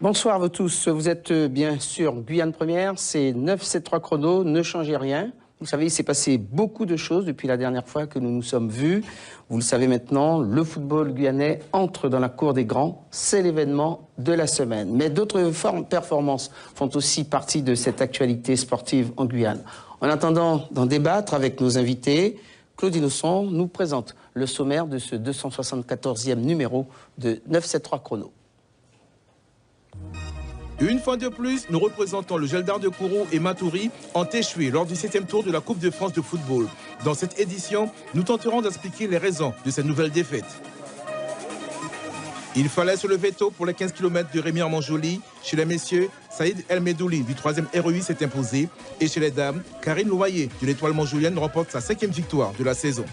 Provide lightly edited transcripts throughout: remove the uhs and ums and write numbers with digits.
Bonsoir à vous tous, vous êtes bien sûr Guyane Première, c'est 973 chrono, ne changez rien. Vous savez, il s'est passé beaucoup de choses depuis la dernière fois que nous nous sommes vus. Vous le savez maintenant, le football guyanais entre dans la cour des grands, c'est l'événement de la semaine. Mais d'autres performances font aussi partie de cette actualité sportive en Guyane. En attendant d'en débattre avec nos invités, Claude Innocent nous présente le sommaire de ce 274e numéro de 973 chrono. Une fois de plus, nous représentons le Geldar de Kourou et Maturi ont échoué lors du 7e tour de la Coupe de France de football. Dans cette édition, nous tenterons d'expliquer les raisons de cette nouvelle défaite. Il fallait se lever tôt pour les 15 km de Remire-Montjoly. Chez les messieurs, Saïd El Medouli du 3e REI s'est imposé. Et chez les dames, Karine Loyer de l'Étoile Montjolienne remporte sa 5e victoire de la saison.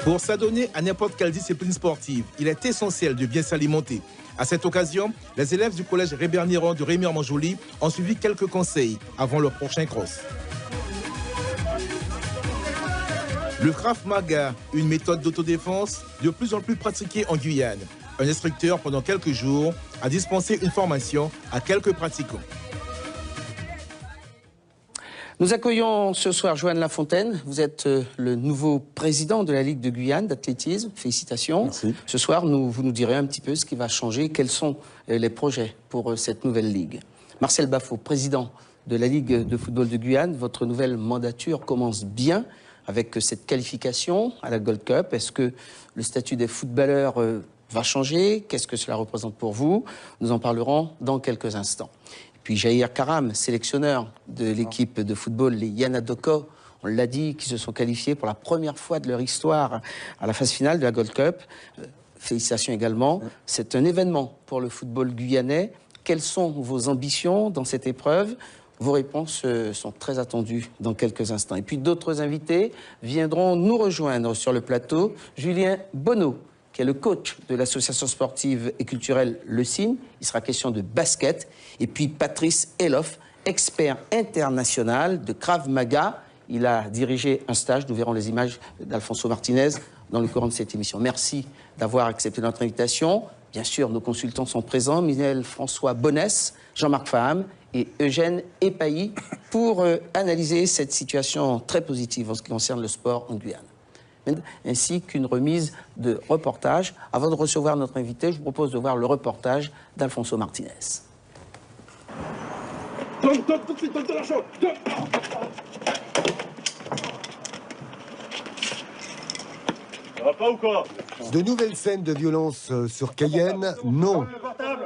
Pour s'adonner à n'importe quelle discipline sportive, il est essentiel de bien s'alimenter. À cette occasion, les élèves du collège Réberniron de Remire-Montjoly ont suivi quelques conseils avant leur prochain cross. Le Krav Maga, une méthode d'autodéfense de plus en plus pratiquée en Guyane. Un instructeur, pendant quelques jours, a dispensé une formation à quelques pratiquants. Nous accueillons ce soir Joanne Lafontaine. Vous êtes le nouveau président de la Ligue de Guyane d'athlétisme. Félicitations. Merci. Ce soir, vous nous direz un petit peu ce qui va changer, quels sont les projets pour cette nouvelle Ligue. Marcel Bafo, président de la Ligue de football de Guyane. Votre nouvelle mandature commence bien avec cette qualification à la Gold Cup. Est-ce que le statut des footballeurs va changer? Qu'est-ce que cela représente pour vous? Nous en parlerons dans quelques instants. Puis Jair Karam, sélectionneur de l'équipe de football, les Yanadoko, on l'a dit, qui se sont qualifiés pour la première fois de leur histoire à la phase finale de la Gold Cup. Félicitations également. C'est un événement pour le football guyanais. Quelles sont vos ambitions dans cette épreuve? Vos réponses sont très attendues dans quelques instants. Et puis d'autres invités viendront nous rejoindre sur le plateau. Julien Bonneau, qui est le coach de l'association sportive et culturelle Le Cygne. Il sera question de basket. Et puis Patrice Eloff, expert international de Krav Maga. Il a dirigé un stage, nous verrons les images d'Alfonso Martinez dans le courant de cette émission. Merci d'avoir accepté notre invitation. Bien sûr, nos consultants sont présents, Michel François Bonnès, Jean-Marc Faham et Eugène Epailly, pour analyser cette situation très positive en ce qui concerne le sport en Guyane, ainsi qu'une remise de reportage. Avant de recevoir notre invité, je vous propose de voir le reportage d'Alfonso Martinez. Ça va pas ou quoi? De nouvelles scènes de violence sur Cayenne? Non.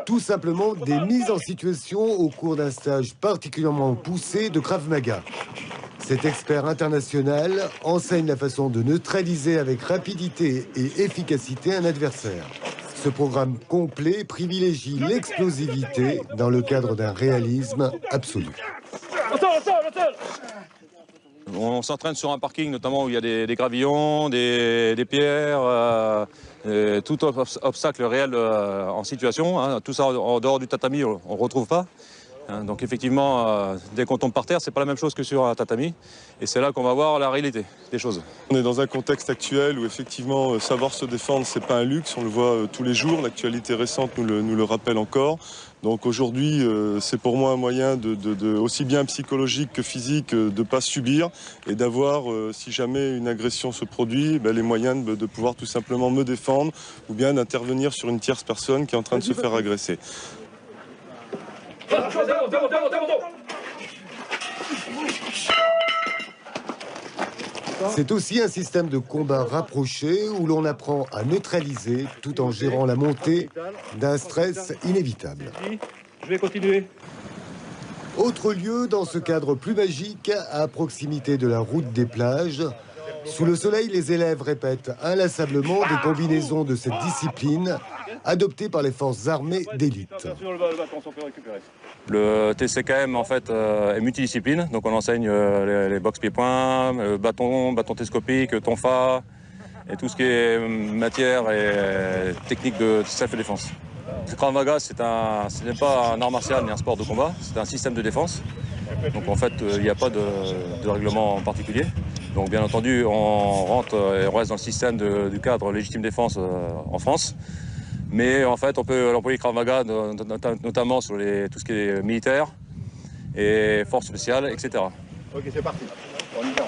Tout simplement des mises en situation au cours d'un stage particulièrement poussé de Krav Maga. Cet expert international enseigne la façon de neutraliser avec rapidité et efficacité un adversaire. Ce programme complet privilégie l'explosivité dans le cadre d'un réalisme absolu. On s'entraîne sur un parking notamment où il y a des gravillons, des pierres, tout obstacle réel en situation. Hein. Tout ça en dehors du tatami, on ne retrouve pas. Donc effectivement, dès qu'on tombe par terre, c'est pas la même chose que sur un tatami. Et c'est là qu'on va voir la réalité des choses. On est dans un contexte actuel où effectivement savoir se défendre, c'est pas un luxe, on le voit tous les jours. L'actualité récente nous le rappelle encore. Donc aujourd'hui, c'est pour moi un moyen de aussi bien psychologique que physique, de ne pas subir et d'avoir, si jamais une agression se produit, les moyens de pouvoir tout simplement me défendre ou bien d'intervenir sur une tierce personne qui est en train de se faire agresser. C'est aussi un système de combat rapproché où l'on apprend à neutraliser tout en gérant la montée d'un stress inévitable. Je vais continuer. Autre lieu dans ce cadre plus magique, à proximité de la route des plages. Sous le soleil, les élèves répètent inlassablement des combinaisons de cette discipline adoptée par les forces armées d'élite. Le TCKM en fait est multidiscipline, donc on enseigne les box pieds-poings, bâton télescopique, tonfa et tout ce qui est matière et technique de self-défense. Le Krav Maga, ce n'est pas un art martial ni un sport de combat, c'est un système de défense. Donc en fait, il n'y a pas de règlement en particulier. Donc bien entendu, on rentre et on reste dans le système du cadre légitime défense en France. Mais en fait, on peut l'employer Krav Maga, notamment sur tout ce qui est militaire et forces spéciales, etc. Ok, c'est parti. On y va.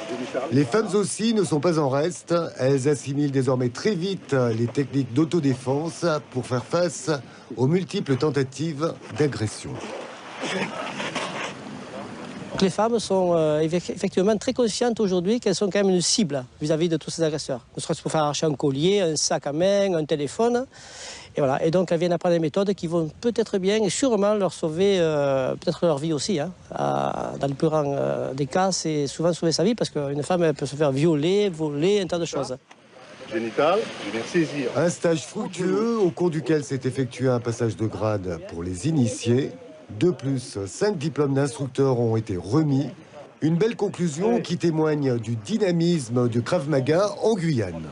Les femmes aussi ne sont pas en reste. Elles assimilent désormais très vite les techniques d'autodéfense pour faire face aux multiples tentatives d'agression. Les femmes sont effectivement très conscientes aujourd'hui qu'elles sont quand même une cible vis-à-vis de tous ces agresseurs. Ne serait-ce pour faire arracher un collier, un sac à main, un téléphone. Et voilà. Et donc elles viennent apprendre des méthodes qui vont peut-être bien et sûrement leur sauver peut-être leur vie aussi. Hein. Dans le plus grand des cas, c'est souvent sauver sa vie parce qu'une femme elle peut se faire violer, voler, un tas de choses. Génital, je vais saisir. Un stage fructueux au cours duquel s'est effectué un passage de grade pour les initiés. De plus, 5 diplômes d'instructeurs ont été remis. Une belle conclusion qui témoigne du dynamisme du Krav Maga en Guyane.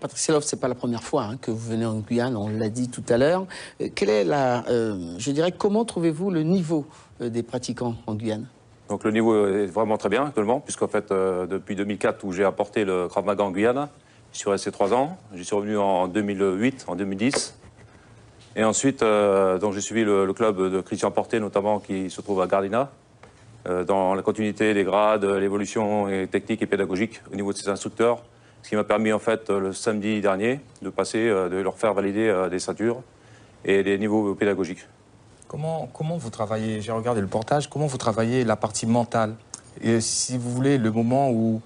Patrick Seloff, ce n'est pas la première fois que vous venez en Guyane, on l'a dit tout à l'heure. Quelle est je dirais, comment trouvez-vous le niveau des pratiquants en Guyane? Donc le niveau est vraiment très bien actuellement, puisqu'en fait, depuis 2004, où j'ai apporté le Krav Maga en Guyane, je suis resté 3 ans. J'y suis revenu en 2008, en 2010. Et ensuite, donc j'ai suivi le club de Christian Porté, notamment, qui se trouve à Gardina, dans la continuité des grades, l'évolution technique et pédagogique au niveau de ses instructeurs. Ce qui m'a permis, en fait, le samedi dernier, de leur faire valider des ceintures et des niveaux pédagogiques. Comment vous travaillez, j'ai regardé le portage, comment vous travaillez la partie mentale? Et si vous voulez, le moment où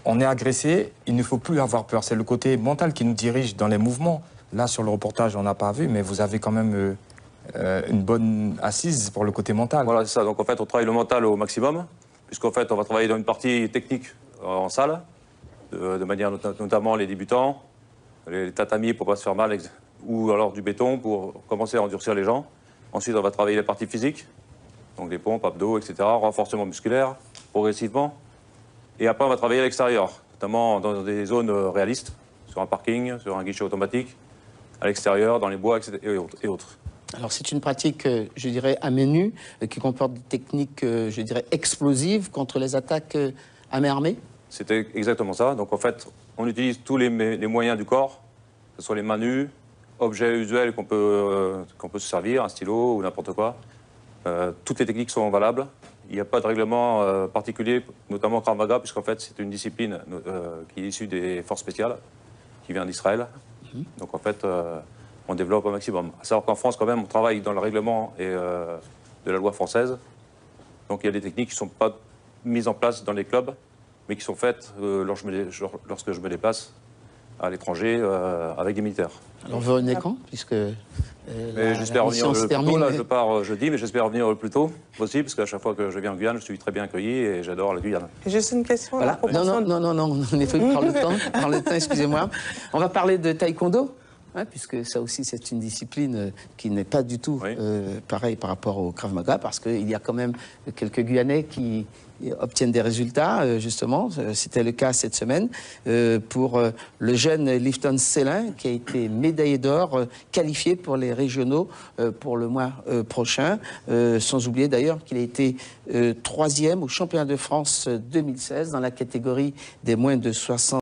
on est agressé, il ne faut plus avoir peur. C'est le côté mental qui nous dirige dans les mouvements. Là, sur le reportage, on n'a pas vu, mais vous avez quand même une bonne assise pour le côté mental. Voilà, c'est ça. Donc, en fait, on travaille le mental au maximum, puisqu'en fait, on va travailler dans une partie technique en salle, de manière notamment les débutants, les tatamis pour ne pas se faire mal, ou alors du béton pour commencer à endurcir les gens. Ensuite, on va travailler les parties physiques, donc les pompes, abdos, etc., renforcement musculaire, progressivement. Et après, on va travailler à l'extérieur, notamment dans des zones réalistes, sur un parking, sur un guichet automatique, à l'extérieur, dans les bois, etc., et autres. Alors, c'est une pratique, je dirais, à main nue, qui comporte des techniques, je dirais, explosives contre les attaques à main armée? C'était exactement ça. Donc, en fait, on utilise tous les moyens du corps, que ce soit les mains nues, objets usuels qu'on peut se servir, un stylo ou n'importe quoi. Toutes les techniques sont valables. Il n'y a pas de règlement particulier, notamment Krav Maga, puisqu'en fait, c'est une discipline qui est issue des forces spéciales, qui vient d'Israël. Donc, en fait, on développe au maximum. À savoir qu'en France, quand même, on travaille dans le règlement et, de la loi française. Donc, il y a des techniques qui ne sont pas mises en place dans les clubs, mais qui sont faites lorsque je me déplace à l'étranger avec des militaires. Alors, vous revenez quand, puisque j'espère revenir le plus tôt. Là, je pars jeudi, mais j'espère revenir le plus tôt possible, parce qu'à chaque fois que je viens en Guyane, je suis très bien accueilli et j'adore la Guyane. Juste une question. Voilà. Non, on est fait par le temps, excusez-moi. On va parler de taekwondo, puisque ça aussi, c'est une discipline qui n'est pas du tout pareil par rapport au Krav Maga, parce qu'il y a quand même quelques Guyanais qui obtiennent des résultats, justement. C'était le cas cette semaine pour le jeune Lifton Célin, qui a été médaillé d'or, qualifié pour les régionaux pour le mois prochain. Sans oublier d'ailleurs qu'il a été 3e au championnat de France 2016 dans la catégorie des moins de 60